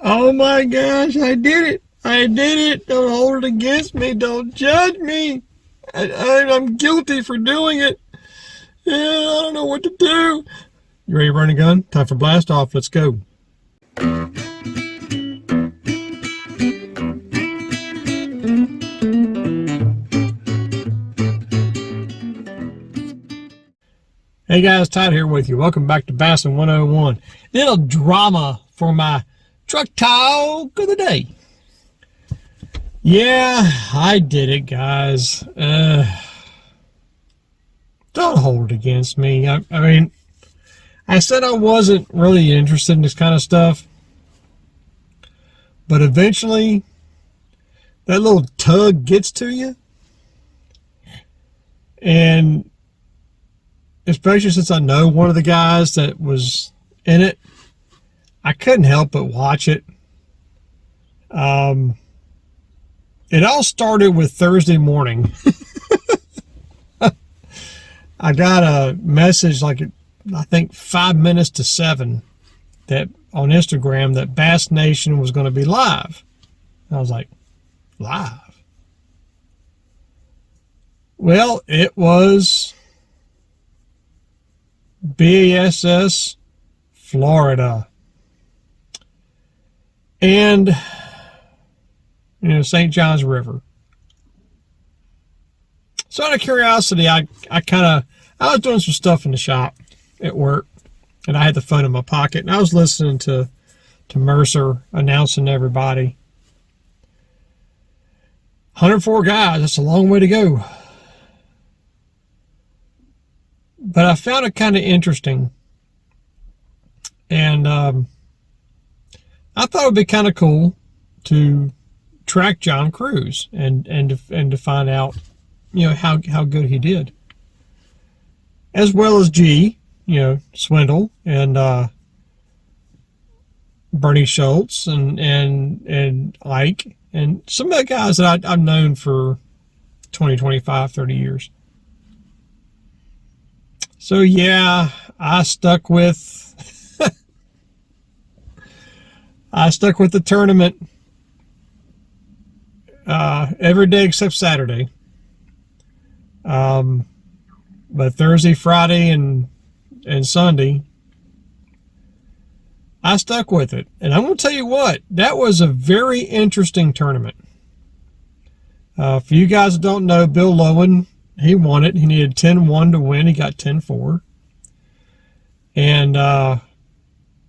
Oh my gosh, I did it. I did it. Don't hold it against me. Don't judge me. I'm guilty for doing it. Yeah, I don't know what to do. You ready to run a gun? Time for blast off. Let's go. Hey guys, Todd here with you. Welcome back to Bassin 101. Little drama for my truck talk of the day. Yeah, I did it, guys. Don't hold it against me. I mean, I said I wasn't really interested in this kind of stuff, but eventually that little tug gets to you, and especially since I know one of the guys that was in it, I couldn't help but watch it. It all started with Thursday morning. I got a message like, I think 5 minutes to 7 that on Instagram that Bass Nation was going to be live. I was like, live? Well, it was BASS Florida, and St. John's River. So out of curiosity, I was doing some stuff in the shop at work, and I had the phone in my pocket, and I was listening to Mercer announcing to everybody, 104 guys, that's a long way to go. But I found it kind of interesting, and I thought it would be kind of cool to track John Cruz and to find out, how good he did, as well as Swindle and Bernie Schultz and Ike and some of the guys that I've known for 20, 25, 30 years. So yeah, I stuck with the tournament every day except Saturday. But Thursday, Friday, and Sunday, I stuck with it. And I'm going to tell you what, that was a very interesting tournament. For you guys that don't know, Bill Lowen, he won it. He needed 10-1 to win. He got 10-4. And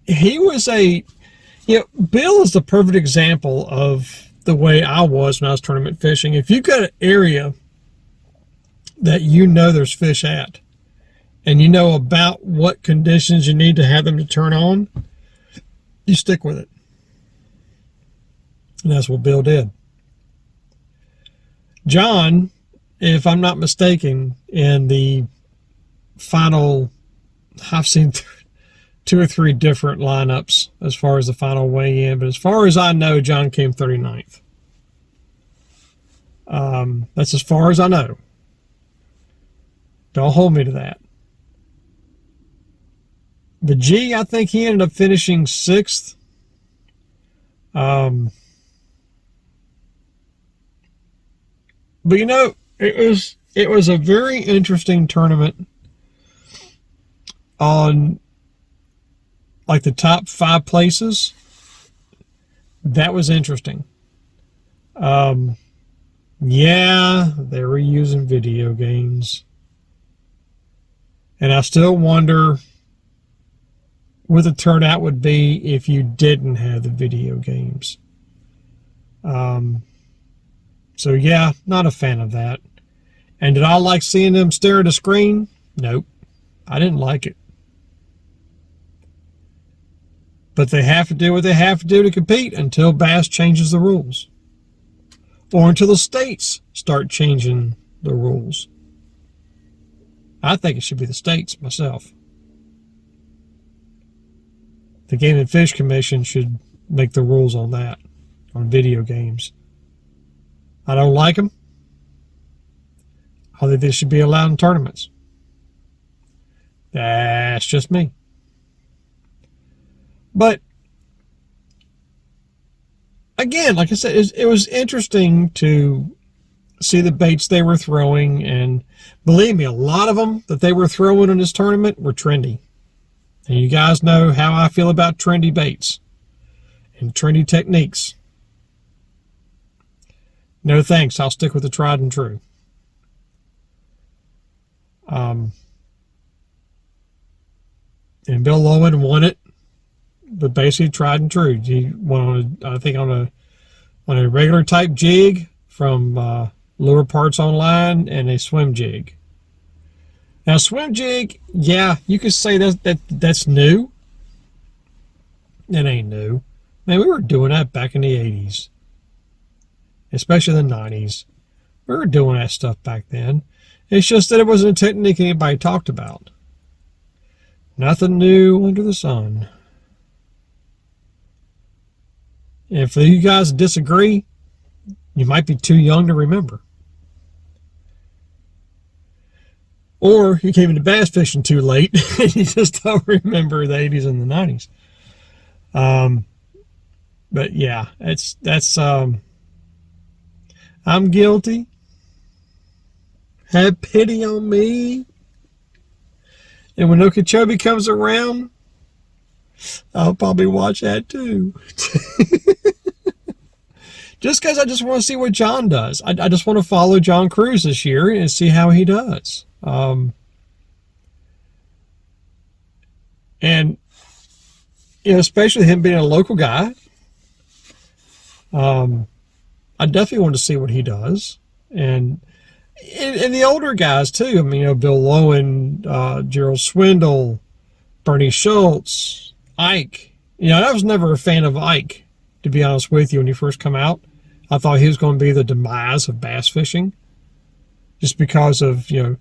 he was Bill is the perfect example of the way I was when I was tournament fishing. If you've got an area that there's fish at, and you know about what conditions you need to have them to turn on, you stick with it. And that's what Bill did. John, if I'm not mistaken, in the final, I've seen 2 or 3 different lineups as far as the final weigh-in, but as far as I know, John came 39th. That's as far as I know. Don't hold me to that. The G, I think he ended up finishing 6th. But it was a very interesting tournament on like the top 5 places. That was interesting. Yeah, they were using video games. And I still wonder what the turnout would be if you didn't have the video games. So yeah, not a fan of that. And did I like seeing them stare at a screen? Nope. I didn't like it. But they have to do what they have to do to compete until Bass changes the rules. Or until the states start changing the rules. I think it should be the states myself. The Game and Fish Commission should make the rules on that, on video games. I don't like them. I think they should be allowed in tournaments. That's just me. But again, like I said, it was interesting to see the baits they were throwing, and believe me, a lot of them that they were throwing in this tournament were trendy. And you guys know how I feel about trendy baits and trendy techniques. No thanks, I'll stick with the tried and true. And Bill Lowen won it, but basically tried and true. He won, I think, on a regular type jig from Lure Parts Online and a swim jig. Now, swim jig, yeah, you could say that's new. It ain't new. Man, we were doing that back in the 80s, especially the 90s. We were doing that stuff back then. It's just that it wasn't a technique anybody talked about. Nothing new under the sun. And for you guys to disagree, you might be too young to remember. Or you came into bass fishing too late and you just don't remember the 80s and the 90s. But yeah, I'm guilty. Have pity on me. And when Okeechobee comes around, I'll probably watch that too. Just because I just want to see what John does. I just want to follow John Cruz this year and see how he does. And, you know, especially him being a local guy, I definitely want to see what he does. And the older guys, too. I mean, you know, Bill Lowen, Gerald Swindle, Bernie Schultz, Ike. You know, I was never a fan of Ike, to be honest with you, when he first come out. I thought he was going to be the demise of bass fishing. Just because of, you know,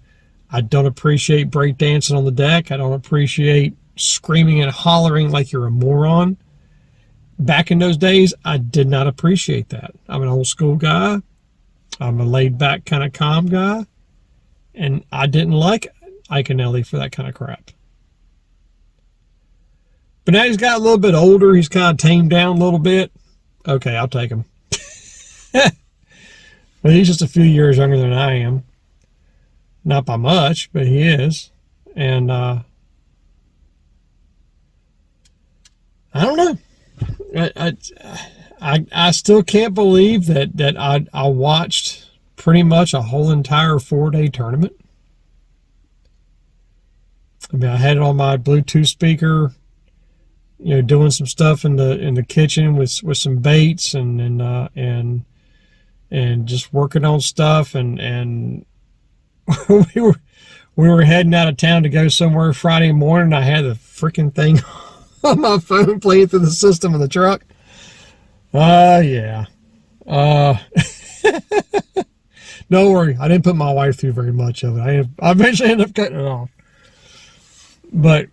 I don't appreciate breakdancing on the deck. I don't appreciate screaming and hollering like you're a moron. Back in those days, I did not appreciate that. I'm an old school guy. I'm a laid back kind of calm guy. And I didn't like Ike and Ellie for that kind of crap. But now he's got a little bit older. He's kind of tamed down a little bit. Okay, I'll take him. But he's just a few years younger than I am. Not by much, but he is. And I don't know. I still can't believe that I watched pretty much a whole entire 4-day tournament. I mean, I had it on my Bluetooth speaker, you know, doing some stuff in the kitchen with some baits and just working on stuff, and we were heading out of town to go somewhere Friday morning. I had the freaking thing on my phone playing through the system in the truck. Yeah. Don't worry, I didn't put my wife through very much of it. I eventually ended up cutting it off. But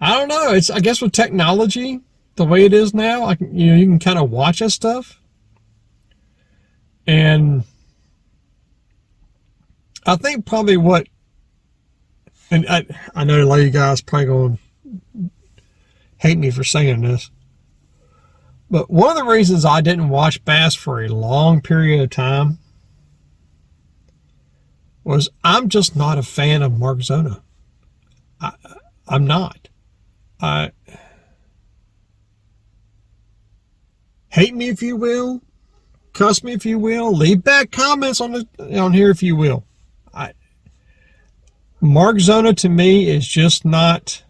I don't know. I guess with technology the way it is now, you can kind of watch that stuff. And I think probably and I know a lot of you guys probably going to hate me for saying this, but one of the reasons I didn't watch bass for a long period of time was I'm just not a fan of Mark Zona. I'm not. Hate me if you will, cuss me if you will, leave back comments on here if you will. Mark Zona to me is just not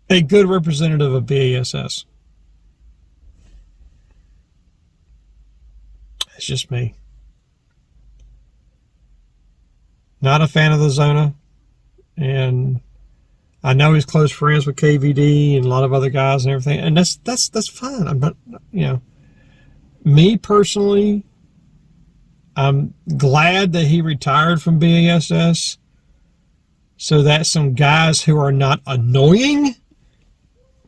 a good representative of BASS. It's just me. Not a fan of the Zona. And I know he's close friends with KVD and a lot of other guys and everything. And that's fine. I'm not, you know, me personally, I'm glad that he retired from BASS so that some guys who are not annoying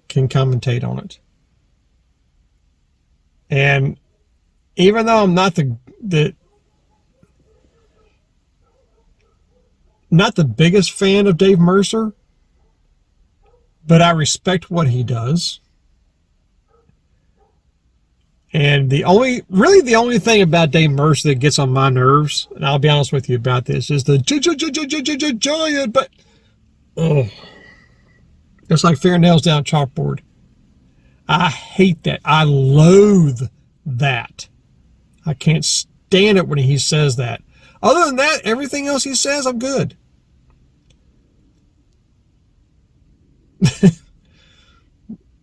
can commentate on it. And even though I'm not the biggest fan of Dave Mercer, but I respect what he does. And the only thing about Dave Mercer that gets on my nerves, and I'll be honest with you about this, is the giant, but oh, it's like fingernails down a chalkboard. I hate that. I loathe that. I can't stand it when he says that. Other than that, everything else he says, I'm good.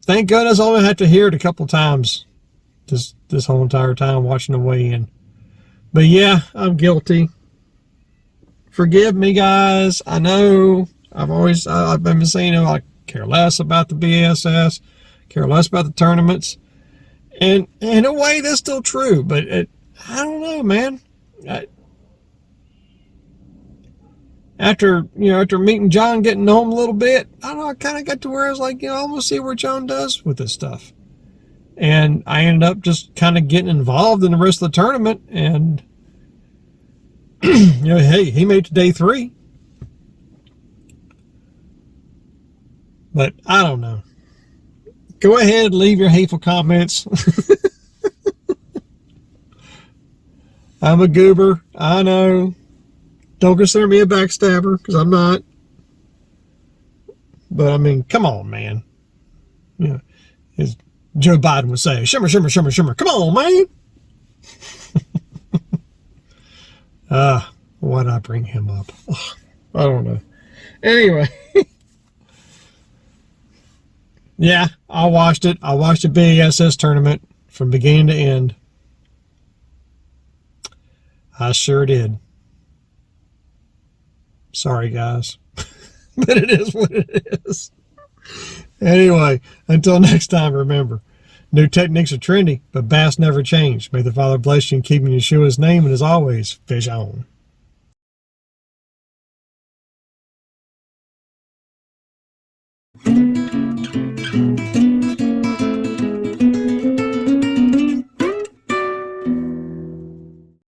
Thank goodness I only have to hear it a couple times this whole entire time watching the weigh-in. But yeah, I'm guilty. Forgive me, guys. I know I've been saying, I care less about the BSS, care less about the tournaments. And in a way, that's still true. But I don't know, man. After meeting John, getting home a little bit, I don't know, I kind of got to where I was like, I want to see where John does with this stuff. And I ended up just kind of getting involved in the rest of the tournament. And, hey, he made it to day 3. But I don't know. Go ahead, leave your hateful comments. I'm a goober. I know. Don't consider me a backstabber, because I'm not. But, I mean, come on, man. As Joe Biden would say, shimmer, shimmer, shimmer, shimmer. Come on, man. Why'd I bring him up? Oh, I don't know. Anyway. Yeah, I watched it. I watched the BSS tournament from beginning to end. I sure did. Sorry, guys. But it is what it is. Anyway, until next time, remember, new techniques are trendy, but bass never change. May the Father bless you and keep in Yeshua's name, and as always, fish on.